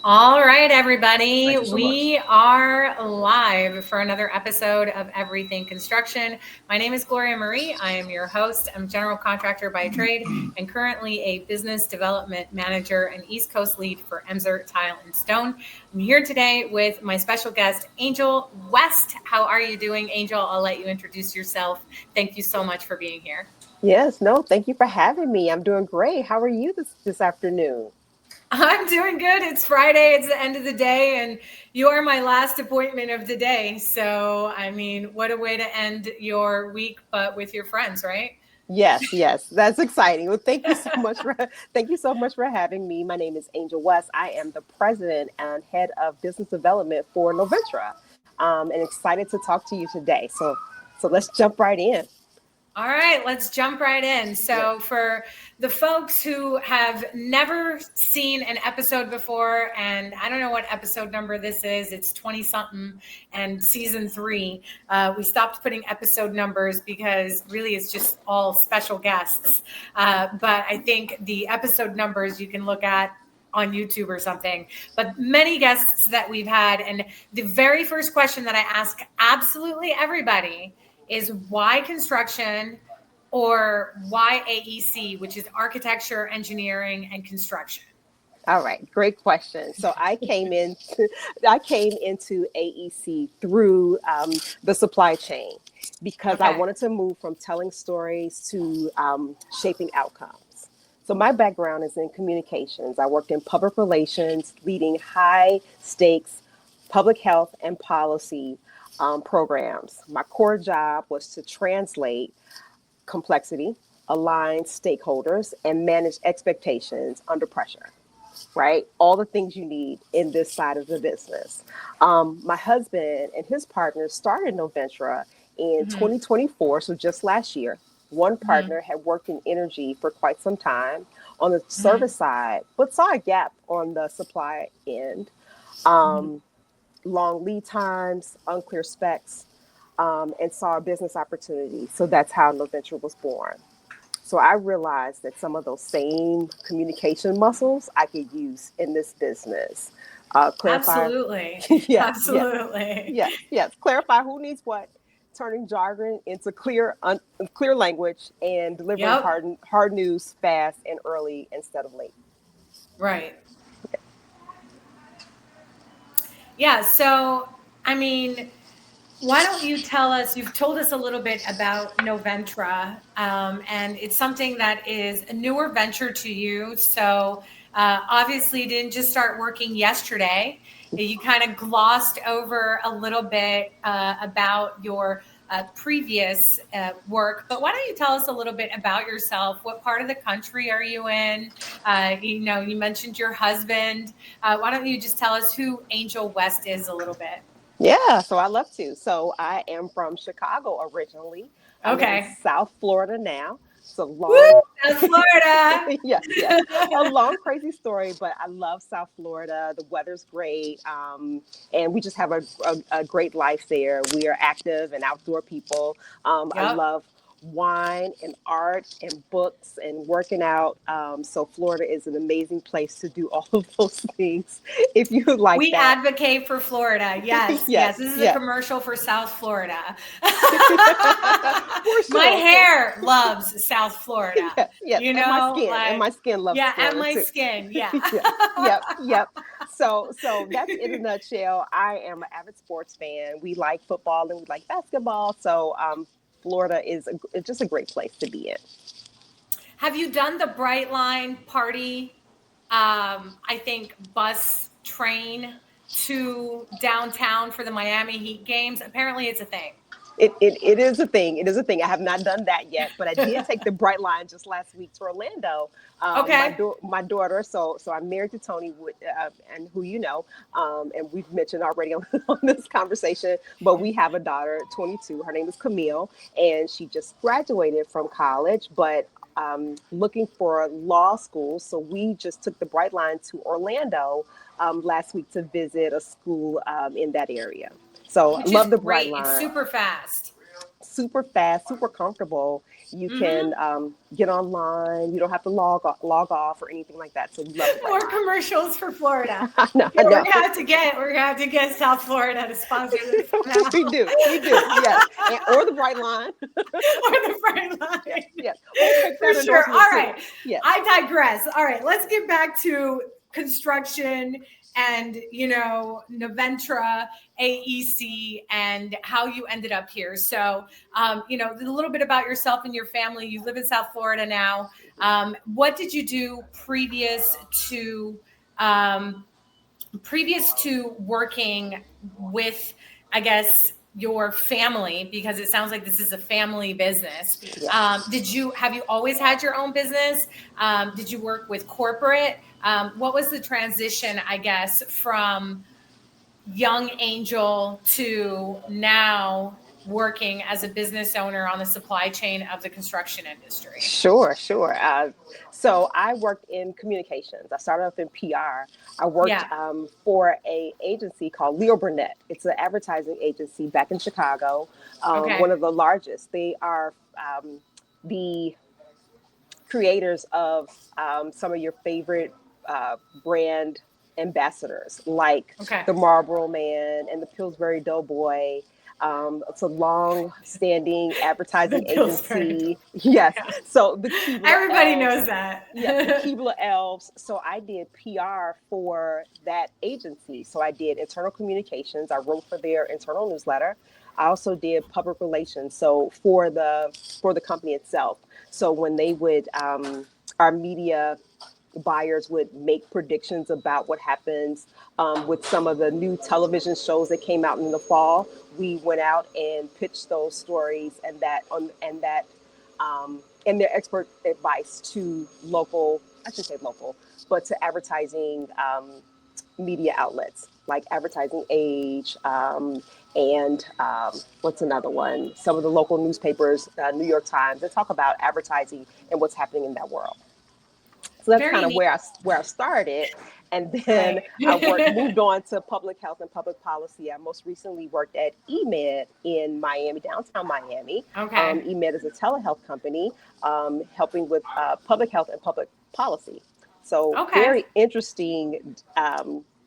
All right, everybody. Thank you so much. We are live for another episode of Everything Construction. My name is Gloria Marie. I am your host. I'm general contractor by trade and currently a business development manager and East Coast lead for Emser Tile and Stone. I'm here today with my special guest, Angel West. How are you doing, Angel? I'll let you introduce yourself. Thank you so much for being here. Yes, no, thank you for having me. I'm doing great. How are you this afternoon? I'm doing good. It's Friday. It's the end of the day, and you are my last appointment of the day. So, I mean, what a way to end your week, but with your friends, right? Yes, yes, that's exciting. Well, thank you so much for thank you so much for having me. My name is Angel West. I am the president and head of business development for Noventra, and excited to talk to you today. So let's jump right in. All right, let's jump right in. Yeah. So, for the folks who have never seen an episode before, and I don't know what episode number this is, it's 20 something and season three. We stopped putting episode numbers because really it's just all special guests. But I think the episode numbers you can look at on YouTube or something, but many guests that we've had. And the very first question that I ask absolutely everybody is why construction or why AEC, which is architecture, engineering, and construction? All right, great question. So I came into AEC through the supply chain because I Okay. wanted to move from telling stories to shaping outcomes. So my background is in communications. I worked in public relations, leading high stakes public health and policy programs. My core job was to translate complexity, align stakeholders, and manage expectations under pressure, right? All the things you need in this side of the business. My husband and his partner started Noventra in Mm-hmm. 2024, so just last year. One Mm-hmm. partner had worked in energy for quite some time on the Mm-hmm. service side, but saw a gap on the supply end. Mm-hmm. Um, Long lead times, unclear specs, and saw a business opportunity. So that's how Noventra was born. So I realized that some of those same communication muscles I could use in this business. Clarify, Absolutely. yes, yes, Absolutely. yes, yes. Clarify who needs what, turning jargon into clear language, and delivering Yep. hard news fast and early instead of late. Right. Yeah. So, I mean, why don't you tell us? You've told us a little bit about Noventra, and it's something that is a newer venture to you. So, obviously, you didn't just start working yesterday. You kind of glossed over a little bit about your previous work, but why don't you tell us a little bit about yourself? What part of the country are you in? You mentioned your husband. Why don't you just tell us who Angel West is a little bit? Yeah, so I love to. So I am from Chicago originally. I live in Okay. South Florida now. It's a Woo! long, South Florida. yes, yes, a long, crazy story, but I love South Florida. The weather's great, and we just have a great life there. We are active and outdoor people. I Yep. love wine and art and books and working out. So Florida is an amazing place to do all of those things if you like We that. advocate for Florida. Yes, yes. Yes, This is a yes. commercial for South Florida. For My sure. hair loves South Florida. Yes, yes, and Like, my skin loves yeah, and Florida my too. skin. Yeah. Yes, yep. So that's in a nutshell. I am an avid sports fan. We like football and we like basketball. So Florida is it's just a great place to be in. Have you done the Bright Line party? I think bus train to downtown for the Miami Heat games. Apparently, it's a thing. It is a thing. It is a thing. I have not done that yet, but I did take the Bright Line just last week to Orlando. Okay. My daughter. So I'm married to Tony, and who you know, and we've mentioned already on, on this conversation. But we have a daughter, 22. Her name is Camille, and she just graduated from college, but looking for law school. So we just took the Bright Line to Orlando last week to visit a school in that area. So I Which is love the Bright great. It's Line. super fast. Super fast, super comfortable. You Mm-hmm. can get online. You don't have to log off or anything like that. So we love the More Brightline. commercials for Florida. I know, Yeah, I know. we're gonna have to get South Florida to sponsor this somehow. We do, yes, or the Brightline. Or the front Yes, line. yes. We'll take For that sure. endorsement All too. right. Yes. I digress. All right. Let's get back to construction and, Noventra, AEC, and how you ended up here. So, a little bit about yourself and your family. You live in South Florida now. What did you do to um, previous to working with, I guess, your family, because it sounds like this is a family business. Yes. Have you always had your own business? Did you work with corporate? What was the transition, I guess, from young angel to now working as a business owner on the supply chain of the construction industry? Sure, sure. So I worked in communications. I started off in PR. I worked Yeah. for a agency called Leo Burnett. It's an advertising agency back in Chicago, Okay. one of the largest. They are the creators of some of your favorite brand ambassadors, like Okay. the Marlboro Man and the Pillsbury Doughboy. It's a long-standing The advertising Pillsbury. agency. Yes. Yeah. So the Keebler Everybody Elves. knows that. Yes, the Keebler Elves. So I did PR for that agency. So I did internal communications. I wrote for their internal newsletter. I also did public relations. So for the company itself. So when they would, our media buyers would make predictions about what happens with some of the new television shows that came out in the fall. We went out and pitched those stories and their expert advice to local, I should say local, but to advertising media outlets like Advertising Age and what's another one? Some of the local newspapers, New York Times, that talk about advertising and what's happening in that world. So that's kind Very of neat. where I started, and then Right. I moved on to public health and public policy. I most recently worked at EMED in Miami, downtown Miami. Okay. EMED is a telehealth company helping with public health and public policy. So Okay. very interesting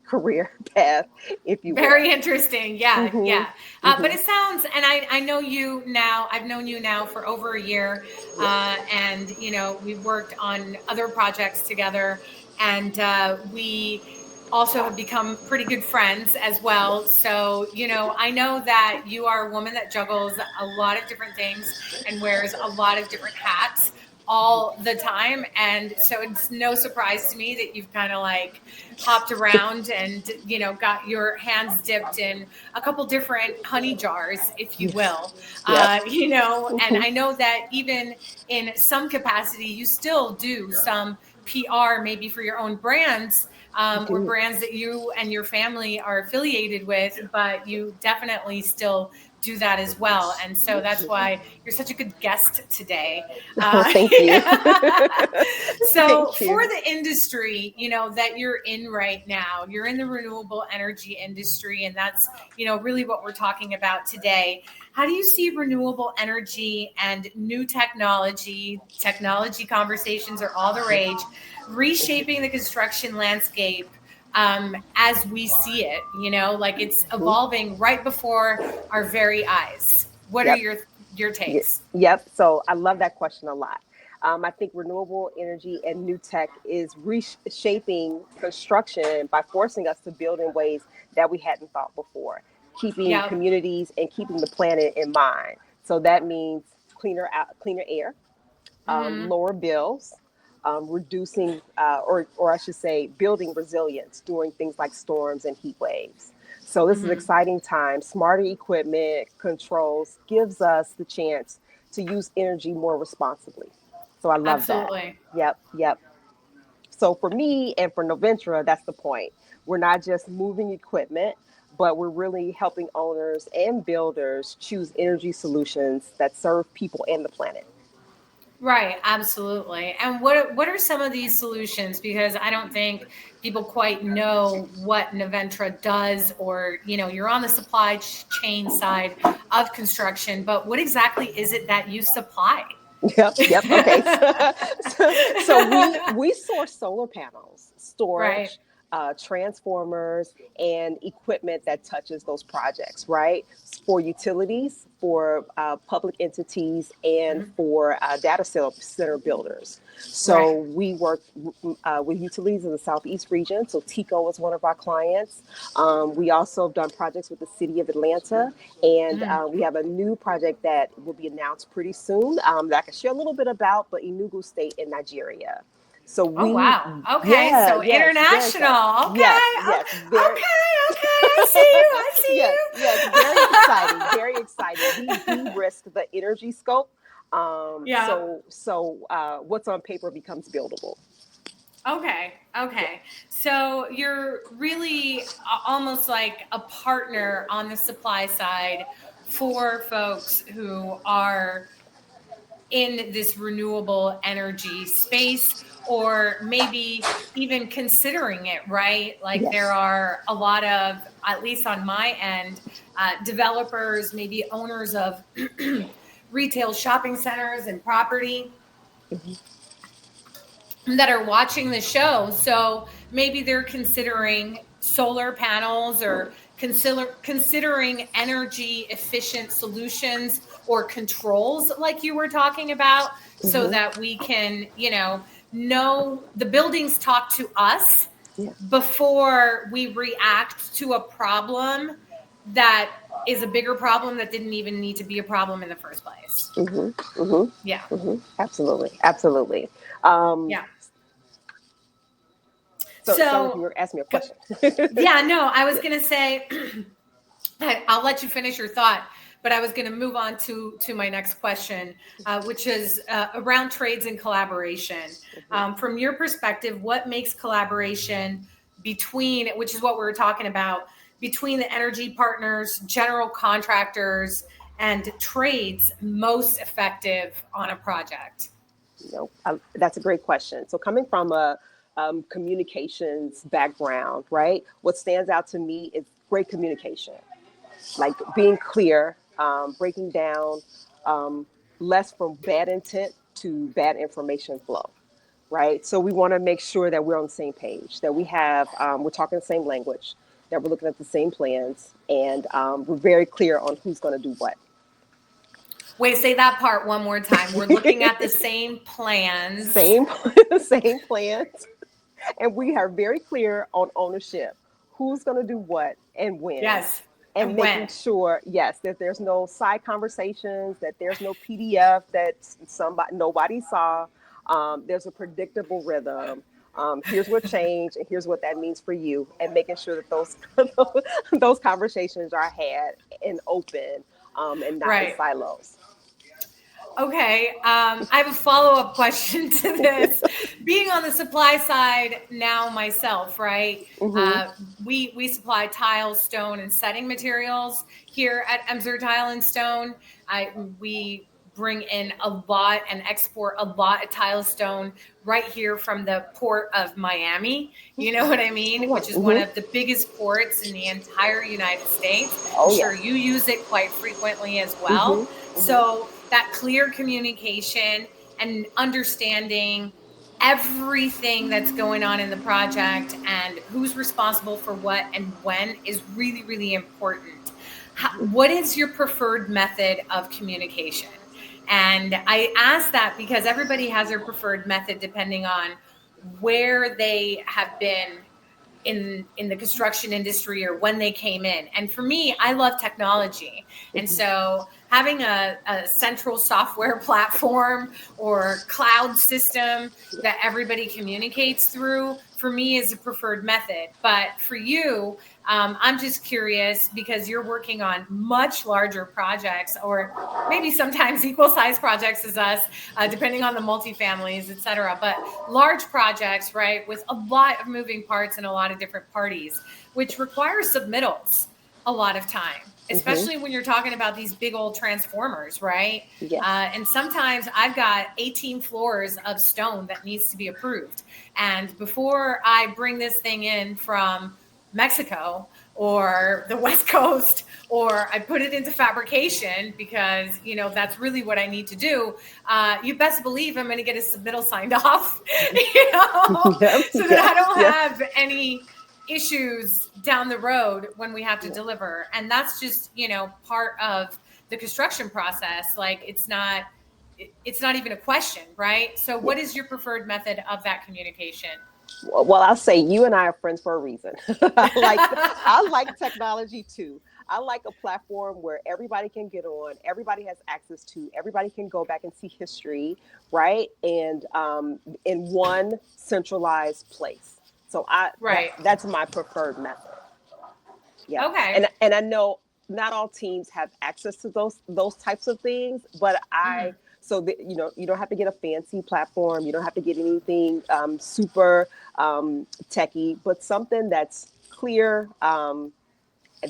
career path, if you will. Very interesting. Yeah. Hmm. Yeah. But Hmm. it sounds, and I know you now, I've known you now for over a year. Yes. And, we've worked on other projects together. And we also have become pretty good friends as well. Yes. So, I know that you are a woman that juggles a lot of different things and wears a lot of different hats all the time. And so it's no surprise to me that you've kind of like hopped around and, got your hands dipped in a couple different honey jars, if you Yes. will. Yep. And Hmm. I know that even in some capacity, you still do some PR maybe for your own brands, I or do. brands that you and your family are affiliated with, but you definitely still do that as well. And so that's why you're such a good guest today. Oh, thank you. So Thank for you. the industry, that you're in right now, you're in the renewable energy industry, and that's, really what we're talking about today. How do you see renewable energy and new technology conversations are all the rage, reshaping the construction landscape as we see it, like it's Mhm. evolving right before our very eyes? What are Yep. your takes? Yep. So I love that question a lot. I think renewable energy and new tech is reshaping construction by forcing us to build in ways that we hadn't thought before, keeping Yeah. communities and keeping the planet in mind. So that means cleaner air, Hmm. lower bills, reducing, or I should say, building resilience during things like storms and heat waves. So this is an Hmm. exciting time. Smarter equipment controls gives us the chance to use energy more responsibly. So I love that. Absolutely. Yep, yep. So for me and for Noventra, that's the point. We're not just moving equipment, but we're really helping owners and builders choose energy solutions that serve people and the planet. Right, absolutely. And what are some of these solutions? Because I don't think people quite know what Noventra does, or you're on the supply chain side of construction, but what exactly is it that you supply? Yep. Okay. So we source solar panels, Right. storage, transformers, and equipment that touches those projects, right? For utilities, for public entities, and Mhm. for center builders. So Right. we work with utilities in the Southeast region. So TICO is one of our clients. We also have done projects with the city of Atlanta, and Mhm. we have a new project that will be announced pretty soon that I can share a little bit about, but Enugu State in Nigeria. So Oh, wow. Okay. yeah, So yes, very excited. international. Okay. Yes, Oh, yes, very, okay. I see you. I yes, see yes, very exciting, very exciting. We de-risk the energy scope. you. Yeah. What's on paper becomes buildable. Okay. Yeah. Okay. So you're really almost like a partner on the supply side for folks who are in this renewable energy space, or maybe even considering it, right? Like there Yes. are a lot of, at least on my end, developers, maybe owners of retail shopping centers and property Hmm. that are watching the show. So maybe they're considering solar panels or considering energy efficient solutions or controls like you were talking about, so Hmm. that we can, know the buildings talk to us Yeah. before we react to a problem that is a bigger problem that didn't even need to be a problem in the first place. Hmm. Hmm. Yeah. Hmm. Absolutely. Absolutely. Um, Yeah. so it sounds like So you were asking me a go, question. yeah, no, I was Yeah. going to say, I'll let you finish your thought, but I was going to move on to my next question, which is around trades and collaboration. Hmm. From your perspective, what makes collaboration between, which is what we were talking about, between the energy partners, general contractors, and trades most effective on a project? That's a great question. So, coming from a communications background, right? What stands out to me is great communication, like being clear, breaking down, um, less from bad intent to bad information flow, right? So, we want to make sure that we're on the same page, that we're talking the same language, that we're looking at the same plans, and we're very clear on who's going to do what. Wait, say that part one more time. We're looking at the same plans. Same, same plans, and we are very clear on ownership, who's going to do what and when, Yes. and And when? making sure, yes, that there's no side conversations, that there's no PDF that nobody saw. There's a predictable rhythm. Here's what changed, and here's what that means for you, and making sure that those those conversations are had and open, and not in Right. silos. Okay. I have a follow-up question to this. Being on the supply side now myself, right? Hmm. Uh, we supply tile, stone, and setting materials here at Emser Tile and Stone. We bring in a lot and export a lot of tile stone right here from the port of Miami. You know what I Oh, mean? wow. Which is one Hmm. of the biggest ports in the entire United States. I'm Oh, sure yes. you use it quite frequently as Hmm. well. Hmm. So that clear communication and understanding everything that's going on in the project and who's responsible for what and when is really, really important. What is your preferred method of communication? And I ask that because everybody has their preferred method depending on where they have been in the construction industry or when they came in. And for me, I love technology. And Hmm. so having a central software platform or cloud system that everybody communicates through, for me, is a preferred method. But for you, I'm just curious because you're working on much larger projects, or maybe sometimes equal size projects as us, depending on the multifamilies, et cetera. But large projects, right, with a lot of moving parts and a lot of different parties, which requires submittals a lot of time, Hmm. especially when you're talking about these big old transformers, right? Yes. And sometimes I've got 18 floors of stone that needs to be approved. And before I bring this thing in from Mexico or the West Coast, or I put it into fabrication because, that's really what I need to do. You best believe I'm going to get a submittal signed off, Yep, so that yep, I don't yep. have any issues down the road when we have to deliver. And that's just, part of the construction process. Like it's not even a question, right? So Yeah. what is your preferred method of that communication? Well, I'll say you and I are friends for a reason. I like technology too. I like a platform where everybody can get on, everybody has access to, everybody can go back and see history, right? And in one centralized place. So Right. that's my preferred method. Yeah, Okay. and I know not all teams have access to those types of things, but Mhm. you don't have to get a fancy platform, you don't have to get anything super techy, but something that's clear, and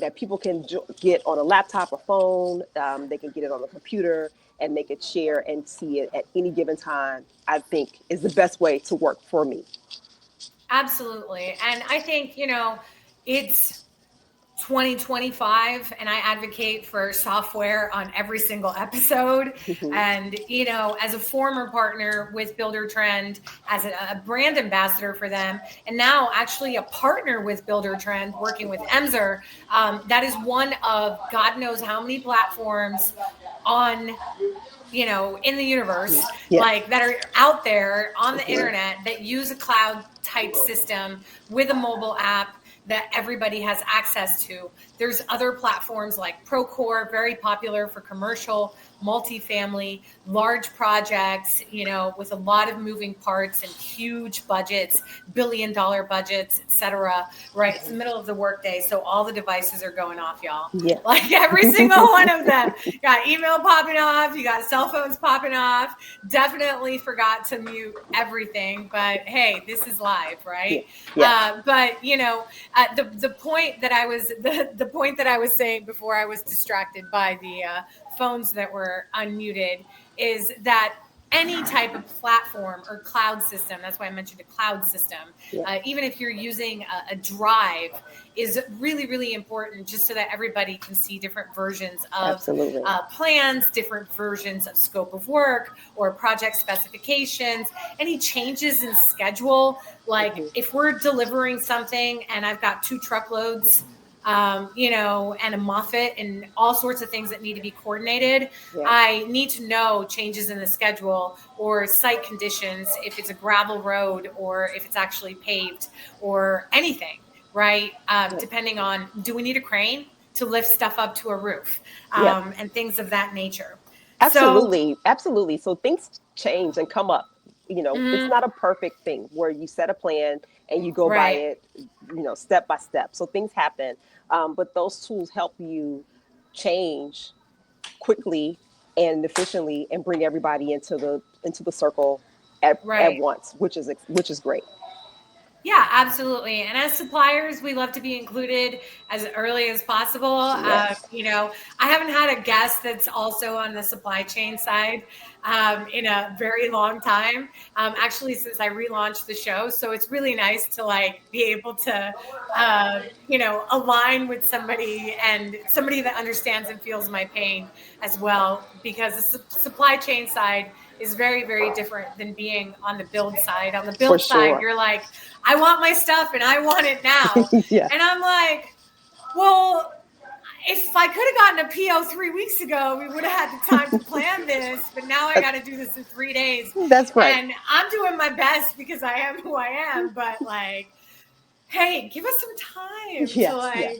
that people can get on a laptop or phone. They can get it on a computer and they could share and see it at any given time. I think is the best way to work for me. Absolutely. And I think, it's 2025 and I advocate for software on every single episode. Mhm. And, as a former partner with Builder Trend, as a brand ambassador for them, and now actually a partner with Builder Trend working with Emser, that is one of God knows how many platforms on in the universe, Yes. like that are out there on the Mhm. internet that use a cloud type system with a mobile app that everybody has access to. There's other platforms like Procore, very popular for commercial, multifamily, large projects, with a lot of moving parts and huge budgets, $1 billion budgets, etc. Right? It's the middle of the workday, so all the devices are going off, y'all. Yeah. Like every single one of them. You got email popping off, you got cell phones popping off. Definitely forgot to mute everything, but hey, this is live, Yeah. right? Yes. But the point that I was the point that I was saying before I was distracted by the phones that were unmuted is that any type of platform or cloud system, that's why I mentioned a cloud system, Yeah. even if you're using a drive, is really, really important just so that everybody can see different versions of Absolutely. plans, different versions of scope of work or project specifications, any changes in schedule. Like Mhm. if we're delivering something and I've got 2 truckloads, and a Moffat and all sorts of things that need to be coordinated. Yeah. I need to know changes in the schedule or site conditions, if it's a gravel road or if it's actually paved or anything, right? Yeah. Depending on, do we need a crane to lift stuff up to a roof, Yeah. and things of that nature. So, Absolutely. Absolutely. So things change and come up. It's mhm, not a perfect thing where you set a plan and you go by right. it, step by step. So things happen. But those tools help you change quickly and efficiently and bring everybody into the circle at Right. once, which is great. Yeah, absolutely. And as suppliers, we love to be included as early as possible. Yes. I haven't had a guest that's also on the supply chain side in a very long time, actually, since I relaunched the show. So it's really nice to be able to, align with somebody and somebody that understands and feels my pain as well, because the supply chain side is very, very different than being on the build side. On the For build side, sure. you're like, I want my stuff and I want it now. Yeah. And I'm like, well, if I could have gotten a PO 3 weeks ago, we would have had the time to plan this. But now I got to do this in 3 days. That's right. And I'm doing my best because I am who I am. But hey, give us some time to Yes. Yes.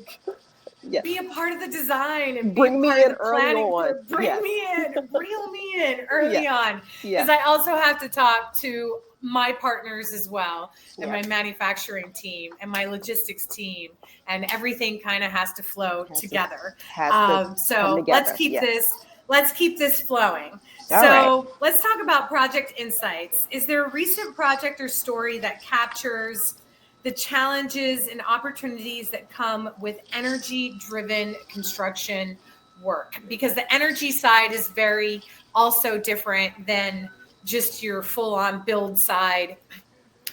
Yes. be a part of the design and be a Bring me part of in the early planning. on. Bring Yes. me in, reel me in early Yes. on, because Yes. I also have to talk to my partners as well, and Yeah. my manufacturing team and my logistics team, and everything kind of has to flow Has to together. has to come So let's together. keep Yes. this flowing. All right. So let's talk about project insights. Is there a recent project or story that captures the challenges and opportunities that come with energy driven construction work? Because the energy side is very also different than just your full on build side.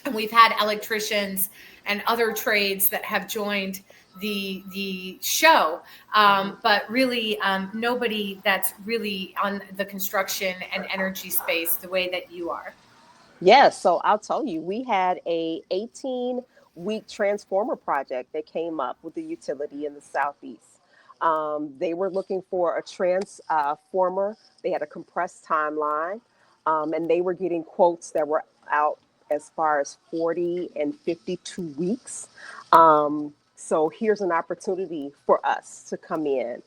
And we've had electricians and other trades that have joined the show, but really nobody that's really on the construction and energy space the way that you are. Yes, so I'll tell you, we had a 18-week transformer project that came up with the utility in the Southeast. They were looking for a transformer. They had a compressed timeline, and they were getting quotes that were out as far as 40 and 52 weeks. So here's an opportunity for us to come in.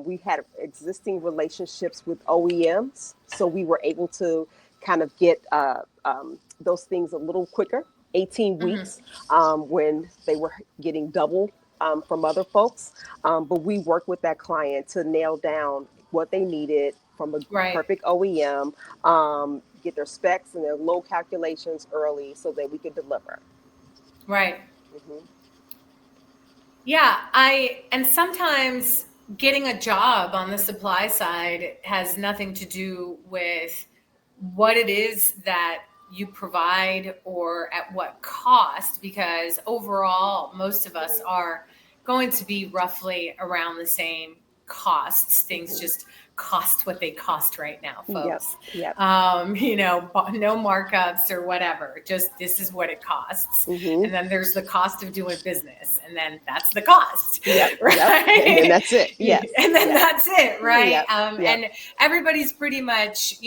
We had existing relationships with OEMs, so we were able to kind of get those things a little quicker, 18 weeks, when they were getting double from other folks. But we worked with that client to nail down what they needed from a Right. perfect OEM, get their specs and their load calculations early so that we could deliver. Right. Mhm. Yeah, and sometimes getting a job on the supply side has nothing to do with what it is that you provide or at what cost, because overall, most of us are going to be roughly around the same costs. Things just cost what they cost right now, Yep, folks. yep. No markups or whatever. Just this is what it costs. Hmm. And then there's the cost of doing business, and then that's the cost, Yep, right? yep. And then that's it. Yes. And then Yep. that's it, right? Yep, yep. And everybody's pretty much,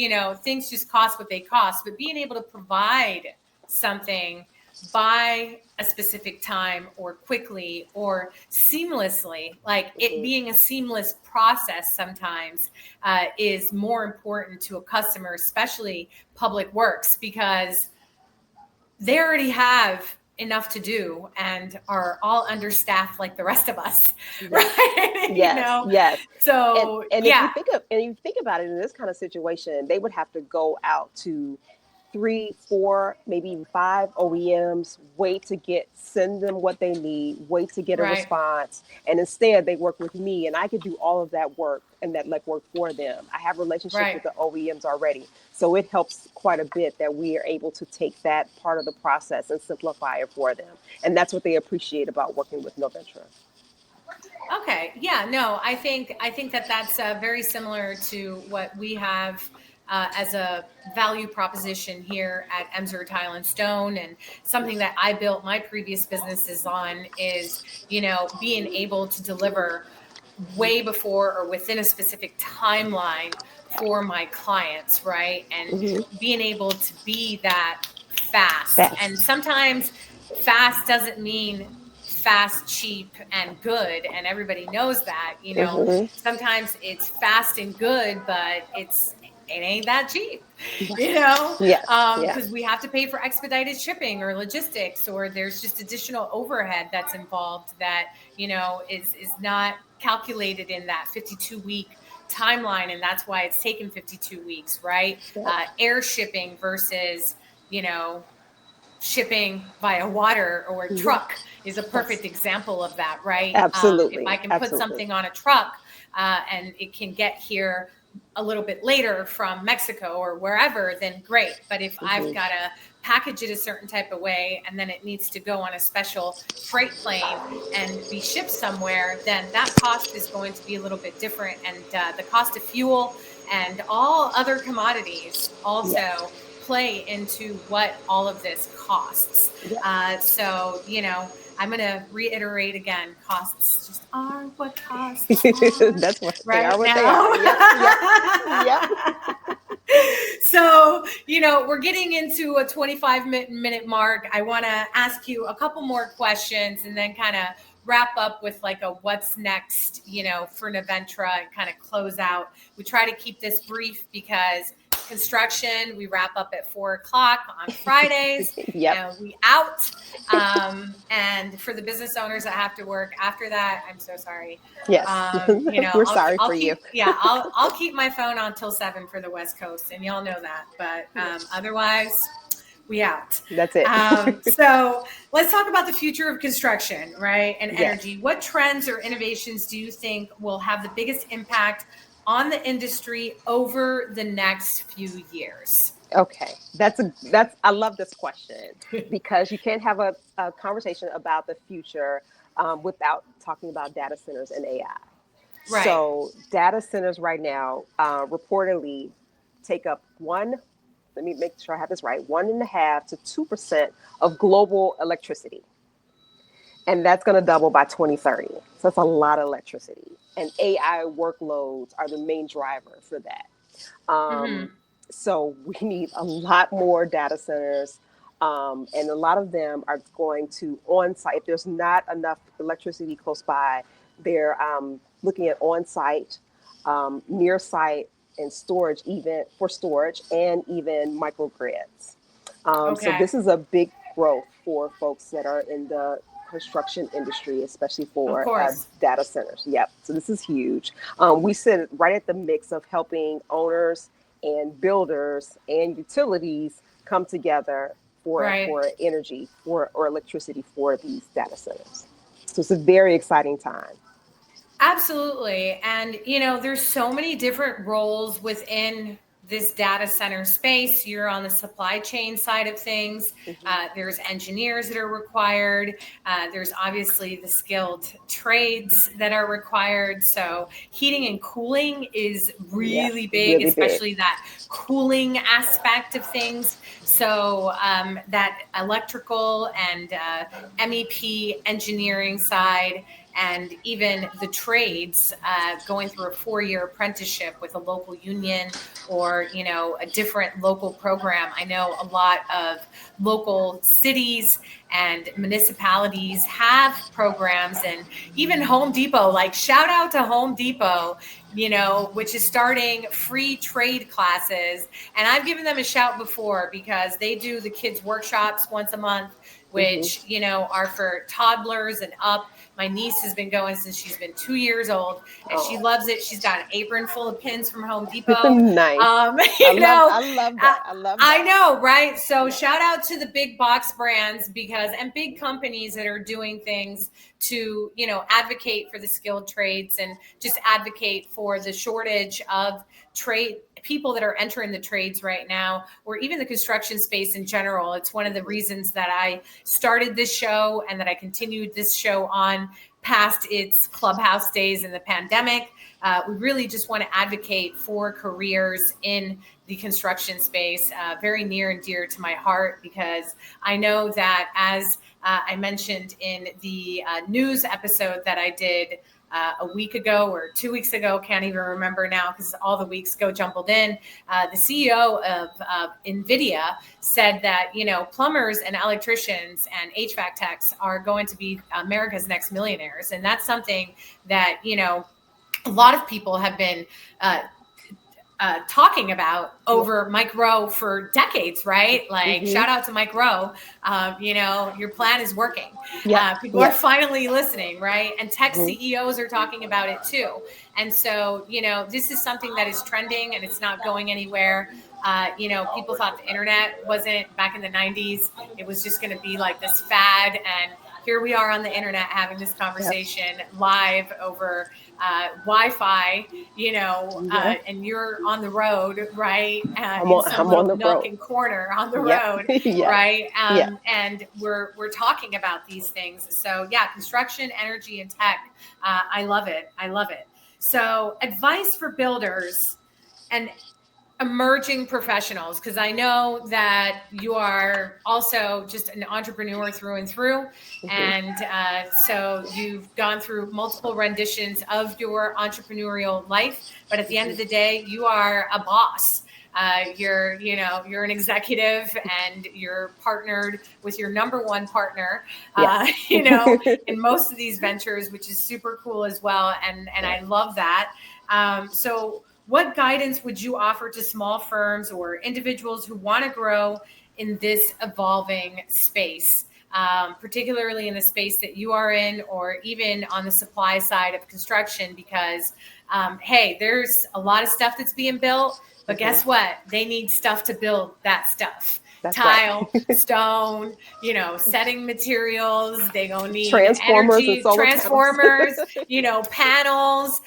things just cost what they cost, but being able to provide something by a specific time or quickly or seamlessly, like it Mhm. being a seamless process sometimes is more important to a customer, especially public works, because they already have enough to do and are all understaffed like the rest of us, Yes. right? Yes, yes. So And yeah, if you think about it in this kind of situation, they would have to go out to 3, 4, maybe even 5 OEMs, wait to send them what they need, wait to get a right. response. And instead they work with me and I could do all of that work and that legwork for them. I have relationships with Right. the OEMs already. So it helps quite a bit that we are able to take that part of the process and simplify it for them. And that's what they appreciate about working with Noventra. Okay. Yeah. No, I think that that's very similar to what we have as a value proposition here at Emser Tile and Stone, and something that I built my previous businesses on is being able to deliver way before or within a specific timeline for my clients, right? And Hmm. being able to be that fast. And Fast. sometimes fast doesn't mean fast, cheap, and good. And everybody knows that, Hmm. sometimes it's fast and good, but it ain't that cheap, Yes. Yeah. because we have to pay for expedited shipping or logistics, or there's just additional overhead that's involved that, is not calculated in that 52-week timeline. And that's why it's taken 52 weeks, right? Yep. Air shipping versus, shipping via water or Hmm. truck is a Yes. perfect example of that, right? If Absolutely. I can put Absolutely. something on a truck and it can get here a little bit later from Mexico or wherever, then great. But if I've Hmm. got to package it a certain type of way and then it needs to go on a special freight plane and be shipped somewhere, then that cost is going to be a little bit different. And the cost of fuel and all other commodities Yes. also play into what all of this costs. Yep. So, I'm going to reiterate again, costs just are what costs are That's what they are. right What they now. are. Yep. Yep. Yep. So, we're getting into a 25-minute mark. I want to ask you a couple more questions and then kind of wrap up with like a what's next, for Noventra, and kind of close out. We try to keep this brief because construction, we wrap up at 4:00 on Fridays Yep. and we out. And for the business owners that have to work after that, I'm so sorry. Yes. We're sorry I'll for you. keep, yeah, I'll keep my phone on till 7 for the West Coast, and y'all know that. But otherwise, we out. That's it. So let's talk about the future of construction, right? And Yes. energy. What trends or innovations do you think will have the biggest impact on the industry over the next few years? Okay, I love this question because you can't have a conversation about the future without talking about data centers and AI. Right. So data centers right now reportedly take up let me make sure I have this right, 1.5 to 2% of global electricity. And that's going to double by 2030. So that's a lot of electricity. And AI workloads are the main driver for that. Mm-hmm. So we need a lot more data centers. And a lot of them are going to on site. If there's not enough electricity close by, they're looking at on site, near site, and storage, even for storage and even microgrids. So Okay. this is a big growth for folks that are in the construction industry, especially Of for course. data centers. Yep. So this is huge. We sit right at the mix of helping owners and builders and utilities come together Right. for energy or electricity for these data centers. So it's a very exciting time. Absolutely. And, there's so many different roles within this data center space. You're on the supply chain side of things. Mm-hmm. There's engineers that are required. There's obviously the skilled trades that are required. So heating and cooling is Yes, really big, really big. especially that cooling aspect of things. So that electrical and MEP engineering side, and even the trades, going through a 4-year apprenticeship with a local union or a different local program. I know a lot of local cities and municipalities have programs, and even Home Depot, like shout out to Home Depot, which is starting free trade classes. And I've given them a shout before because they do the kids workshops once a month, Mm-hmm. which are for toddlers and up. My niece has been going since she's been 2 years old, and she Oh, loves it. She's got an apron full of pins from Home Depot. nice. Um, you know, I love I, that. I love I that. know, right? So Yeah. shout out to the big box brands and big companies that are doing things to, advocate for the skilled trades and just advocate for the shortage of trade people that are entering the trades right now, or even the construction space in general. It's one of the reasons that I started this show and that I continued this show on past its clubhouse days in the pandemic. We really just want to advocate for careers in the construction space, very near and dear to my heart, because I know that, as I mentioned in the news episode that I did a week ago or 2 weeks ago, can't even remember now because all the weeks go jumbled in. The CEO of NVIDIA said that, plumbers and electricians and HVAC techs are going to be America's next millionaires. And that's something that, a lot of people have been talking about Yeah. over Mike Rowe for decades, right? Like, Mm-hmm. shout out to Mike Rowe. Your plan is working. Yep. People are Yep. finally listening, right? And tech Mm-hmm. CEOs are talking about it too. And so, this is something that is trending and it's not going anywhere. People thought the internet wasn't back in the 90s. It was just going to be like this fad. And here we are on the internet having this Yep. conversation live over Wi-Fi, Yep. and you're on the road, right? I'm In on. some I'm on little the nook road. and corner on the Yep. road, Yes. right? Yeah. And we're talking about these things. So yeah, construction, energy, and tech. I love it. I love it. So advice for builders and emerging professionals, because I know that you are also just an entrepreneur through and through. Mm-hmm. And so you've gone through multiple renditions of your entrepreneurial life. But at the end Mm-hmm. of the day, you are a boss. You're an executive and you're partnered with your number one partner, Yes. in most of these ventures, which is super cool as well. And Yeah. I love that. So what guidance would you offer to small firms or individuals who want to grow in this evolving space, particularly in the space that you are in, or even on the supply side of construction? Because, hey, there's a lot of stuff that's being built, but Mm-hmm. guess what? They need stuff to build that stuff. That's right. Tile, stone, setting materials. They gonna need Transformers and energy, solar panels. transformers, panels.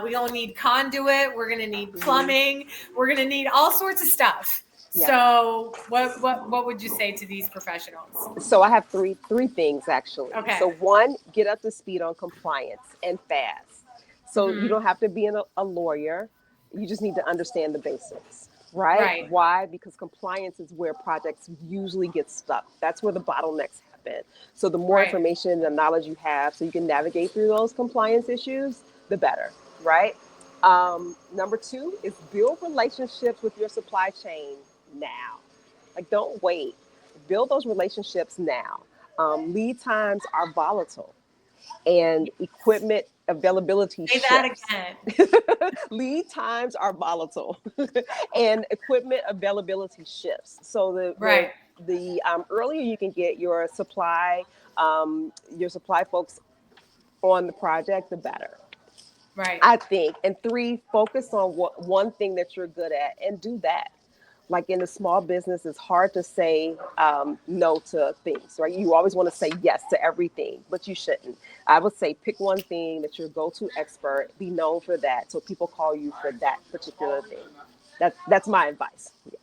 We gonna need conduit. We're gonna need Mm-hmm. plumbing. We're gonna need all sorts of stuff. Yeah. So what would you say to these professionals? So I have three things actually. Okay. So one, get up to speed on compliance and fast. So you Mm-hmm. don't have to be a lawyer. You just need to understand the basics, right? Right. Why? Because compliance is where projects usually get stuck. That's where the bottlenecks happen. So the more Right. information and the knowledge you have, so you can navigate through those compliance issues, the better, right? Number two is build relationships with your supply chain now. Like, don't wait. Build those relationships now. Lead times are volatile and equipment availability Say that shifts. again. Lead times are volatile and equipment availability shifts. So Right. the earlier you can get your supply folks on the project, the better. Right. I think. And three, focus on one thing that you're good at and do that. Like in a small business, it's hard to say no to things, right? You always want to say yes to everything, but you shouldn't. I would say pick one thing that you're a go-to expert, be known for that, so people call you for that particular thing. That's my advice. Yes.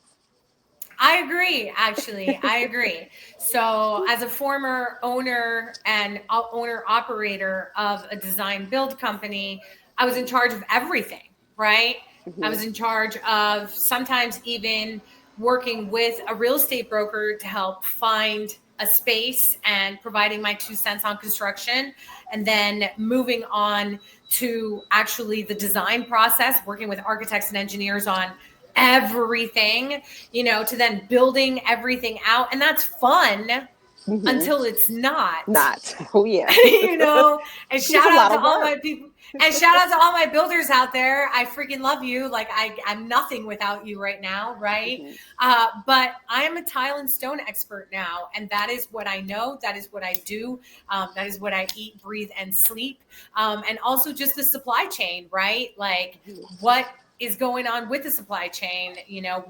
I agree, actually. I agree. So, as a former owner and owner operator of a design build company, I was in charge of everything, right? I Mm-hmm. was in charge of sometimes even working with a real estate broker to help find a space and providing my 2 cents on construction, and then moving on to actually the design process, working with architects and engineers on everything, to then building everything out. And that's fun Mm-hmm. until it's not. Not. Oh yeah. you know, and It's a shout out lot to of all work. my people and shout out to all my builders out there. I freaking love you. Like I'm nothing without you right now, right? Mm-hmm. But I am a tile and stone expert now, and that is what I know. That is what I do. That is what I eat, breathe, and sleep. And also just the supply chain, right? Like what is going on with the supply chain?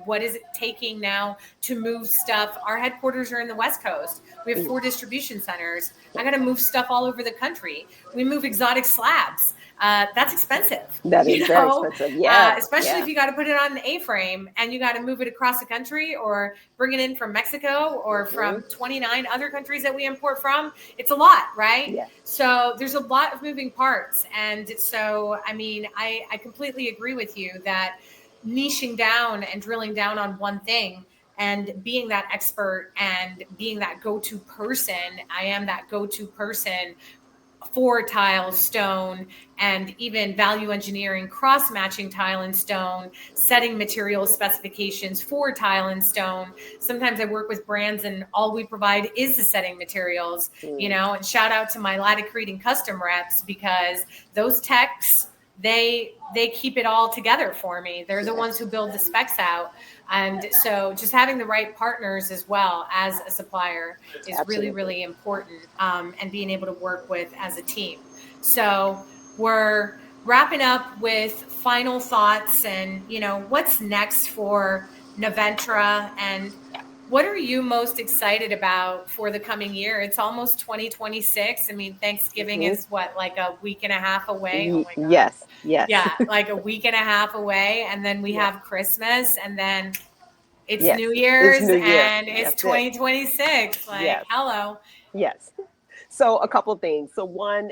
What is it taking now to move stuff? Our headquarters are in the West Coast. We have 4 distribution centers. I got to move stuff all over the country. We move exotic slabs. That's expensive, That is very expensive. Yeah. especially if Yeah. you got to put it on an A-frame and you got to move it across the country or bring it in from Mexico or Mm-hmm. from 29 other countries that we import from. It's a lot, right? Yeah. So there's a lot of moving parts. And so, I mean, I completely agree with you that niching down and drilling down on one thing and being that expert and being that go-to person. I am that go-to person for tile, stone, and even value engineering, cross-matching tile and stone, setting material specifications for tile and stone. Sometimes I work with brands and all we provide is the setting materials, and shout out to my Latticrete and custom reps, because those techs, they keep it all together for me. They're the ones who build the specs out. And so just having the right partners as well as a supplier is really, Absolutely. really important, and being able to work with as a team. So we're wrapping up with final thoughts and, what's next for Noventra, and what are you most excited about for the coming year? It's almost 2026. I mean, Thanksgiving Mm-hmm. is what, like a week and a half away? Oh my God. Yes. Yes. Yeah, like a week and a half away. And then we Yeah. have Christmas, and then it's Yes. New It's Year's, New Year. and it's That's it. 2026. Like, Yes. hello. Yes. So a couple of things. So one,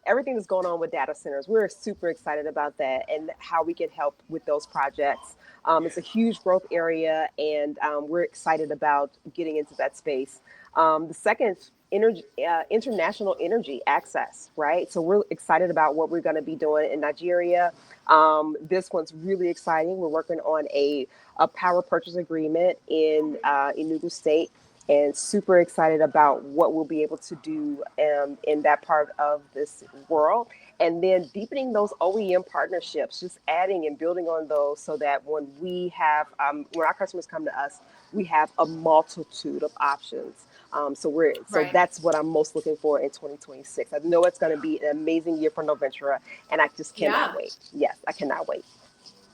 everything that's going on with data centers, we're super excited about that and how we can help with those projects. It's a huge growth area, and we're excited about getting into that space. The second, energy, international energy access, right? So we're excited about what we're going to be doing in Nigeria. This one's really exciting. We're working on a power purchase agreement in Enugu State, and super excited about what we'll be able to do in that part of this world. And then deepening those OEM partnerships, just adding and building on those so that when our customers come to us, we have a multitude of options. So Right. that's what I'm most looking for in 2026. I know it's going to be an amazing year for Noventra, and I just cannot Yeah. wait. Yes, I cannot wait.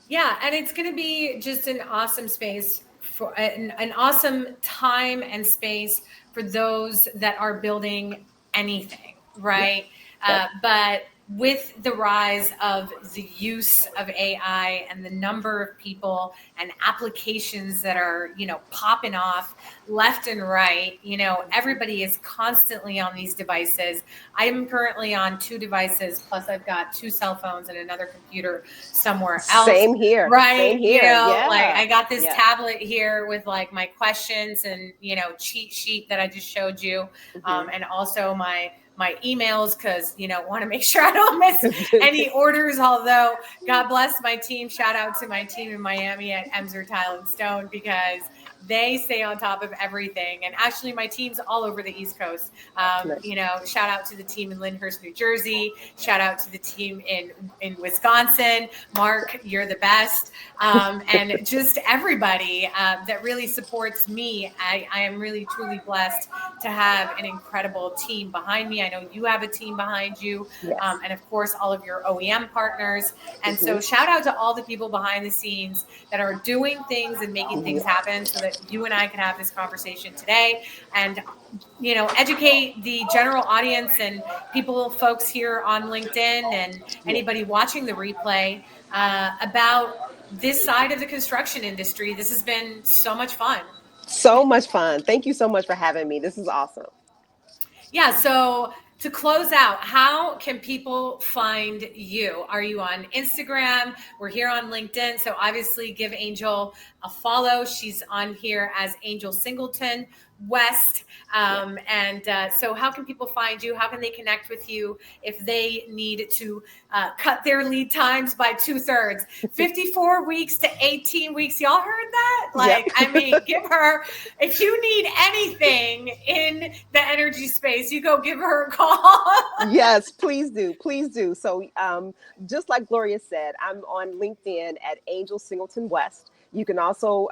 Yeah. And it's going to be just an awesome space for an awesome time and space for those that are building anything, Yeah. right? Yep. But with the rise of the use of AI and the number of people and applications that are, popping off left and right, everybody is constantly on these devices. I am currently on 2 devices, plus I've got 2 cell phones and another computer somewhere else. Same here. Right. Same here. Yeah. Like I got this Yeah. tablet here with like my questions and, cheat sheet that I just showed you. And also my emails, because want to make sure I don't miss any orders. Although God bless my team, shout out to my team in Miami at Emser Tile and Stone, because they stay on top of everything. And actually my team's all over the East Coast. Nice. Shout out to the team in Lyndhurst, New Jersey. Shout out to the team in Wisconsin. Mark, you're the best. And just everybody that really supports me. I am really, truly blessed to have an incredible team behind me. I know you have a team behind you. Yes. And of course, all of your OEM partners. And so shout out to all the people behind the scenes that are doing things and making things happen so that you and I can have this conversation today and, educate the general audience and folks here on LinkedIn and anybody watching the replay about this side of the construction industry. This has been so much fun. So much fun. Thank you so much for having me. This is awesome. Yeah. So to close out, how can people find you? Are you on Instagram? We're here on LinkedIn. So obviously give Angel a follow. She's on here as Angel Singleton West. So how can people find you? How can they connect with you if they need to cut their lead times by 2/3? 54 weeks to 18 weeks. Y'all heard that? Like, I mean, give her, if you need anything in the energy space, you go give her a call. Yes, please do. Please do. So just like Gloria said, I'm on LinkedIn at Angel Singleton West. You can also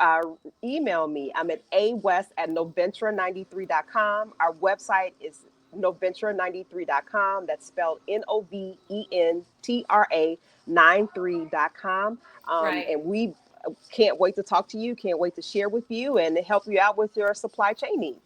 email me. I'm at aWest@Noventra93.com. Our website is Noventra93.com. That's spelled Noventra 93.com. Right. And we can't wait to talk to you, can't wait to share with you and help you out with your supply chain needs.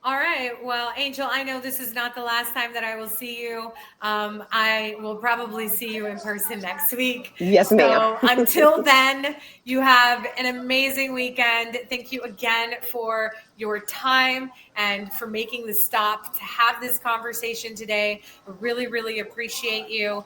All right. Well, Angel, I know this is not the last time that I will see you. I will probably see you in person next week. Yes, ma'am. So until then, you have an amazing weekend. Thank you again for your time and for making the stop to have this conversation today. Really, really appreciate you.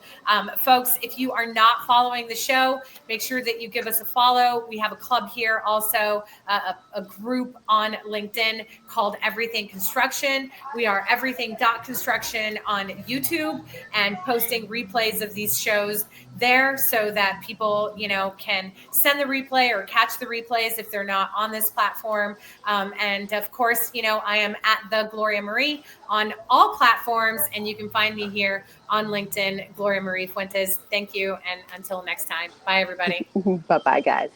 Folks, if you are not following the show, make sure that you give us a follow. We have a club here also, a group on LinkedIn called Everything Construction. We are everything.construction on YouTube and posting replays of these shows there so that people, can send the replay or catch the replays if they're not on this platform. And of course, I am at the Gloria Marie on all platforms, and you can find me here on LinkedIn, Gloria Marie Fuentes. Thank you. And until next time, bye everybody. Bye-bye, guys.